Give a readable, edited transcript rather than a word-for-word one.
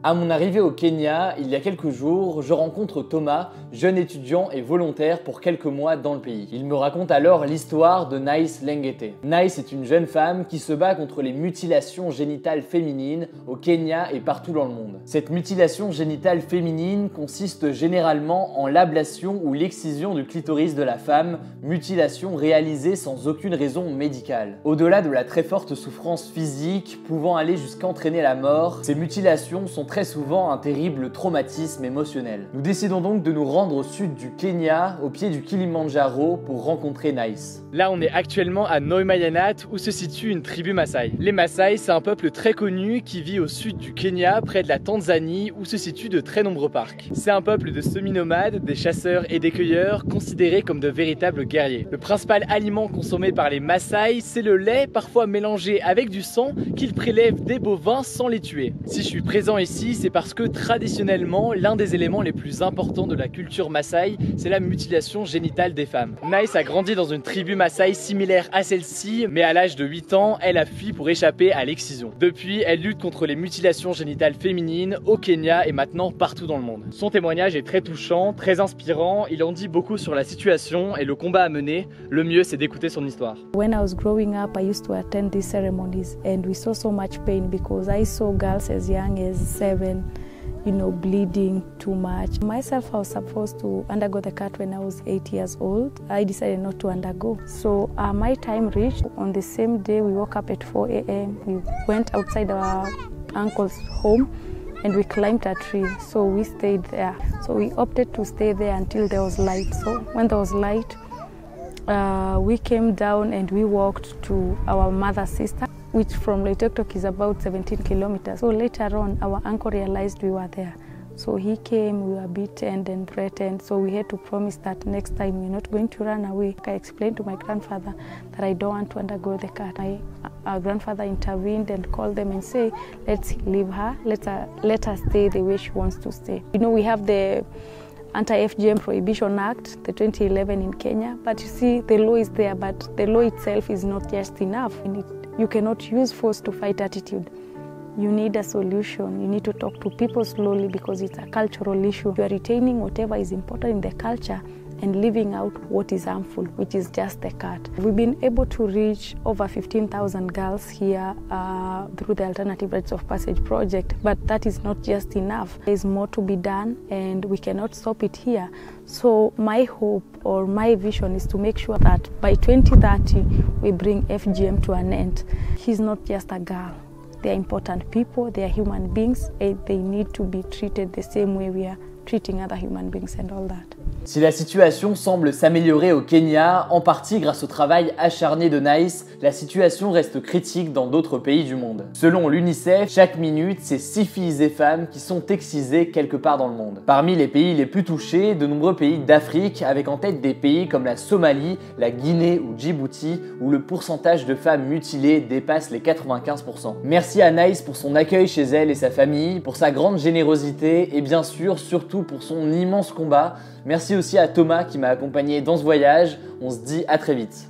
À mon arrivée au Kenya, il y a quelques jours, je rencontre Thomas, jeune étudiant et volontaire pour quelques mois dans le pays. Il me raconte alors l'histoire de Nice Lengete. Nice est une jeune femme qui se bat contre les mutilations génitales féminines au Kenya et partout dans le monde. Cette mutilation génitale féminine consiste généralement en l'ablation ou l'excision du clitoris de la femme, mutilation réalisée sans aucune raison médicale. Au-delà de la très forte souffrance physique pouvant aller jusqu'à entraîner la mort, ces mutilations sont très souvent un terrible traumatisme émotionnel. Nous décidons donc de nous rendre au sud du Kenya, au pied du Kilimandjaro, pour rencontrer Nice. Là, on est actuellement à Noemayanat, où se situe une tribu Maasai. Les Maasai, c'est un peuple très connu qui vit au sud du Kenya, près de la Tanzanie, où se situent de très nombreux parcs. C'est un peuple de semi-nomades, des chasseurs et des cueilleurs, considérés comme de véritables guerriers. Le principal aliment consommé par les Maasai, c'est le lait, parfois mélangé avec du sang, qu'ils prélèvent des bovins sans les tuer. Si je suis présent ici, c'est parce que traditionnellement, l'un des éléments les plus importants de la culture Maasai, c'est la mutilation génitale des femmes. Nice a grandi dans une tribu Maasai similaire à celle-ci, mais à l'âge de 8 ans, elle a fui pour échapper à l'excision. Depuis, elle lutte contre les mutilations génitales féminines au Kenya et maintenant partout dans le monde. Son témoignage est très touchant, très inspirant, il en dit beaucoup sur la situation et le combat à mener. Le mieux, c'est d'écouter son histoire. When I was growing up, I used to attend these ceremonies and we saw so much pain because I saw girls as young as 7, bleeding too much. Myself, I was supposed to undergo the cut when I was 8 years old. I decided not to undergo. So my time reached. On the same day, we woke up at 4 a.m. We went outside our uncle's home and we climbed a tree. So we stayed there. So we opted to stay there until there was light. So when there was light, we came down and we walked to our mother's sister, which from Loitoktok is about 17 kilometers. So later on, our uncle realized we were there. So he came, we were beaten and threatened. So we had to promise that next time we're not going to run away. I explained to my grandfather that I don't want to undergo the cut. Our grandfather intervened and called them and say, let's leave her, let her stay the way she wants to stay. We have the Anti-FGM Prohibition Act, the 2011 in Kenya, but you see the law is there, but the law itself is not just enough. You cannot use force to fight attitude. You need a solution. You need to talk to people slowly because it's a cultural issue. You are retaining whatever is important in the culture and leaving out what is harmful, which is just the cut. We've been able to reach over 15,000 girls here through the Alternative Rites of Passage project, but that is not just enough. There's more to be done and we cannot stop it here. So my hope or my vision is to make sure that by 2030 we bring FGM to an end. She's not just a girl. They are important people, they are human beings, and they need to be treated the same way we are treating other human beings and all that. Si la situation semble s'améliorer au Kenya, en partie grâce au travail acharné de Nice, la situation reste critique dans d'autres pays du monde. Selon l'UNICEF, chaque minute, c'est 6 filles et femmes qui sont excisées quelque part dans le monde. Parmi les pays les plus touchés, de nombreux pays d'Afrique, avec en tête des pays comme la Somalie, la Guinée ou Djibouti, où le pourcentage de femmes mutilées dépasse les 95%. Merci à Nice pour son accueil chez elle et sa famille, pour sa grande générosité et bien sûr, surtout pour son immense combat. Merci aussi à Thomas qui m'a accompagné dans ce voyage. On se dit à très vite.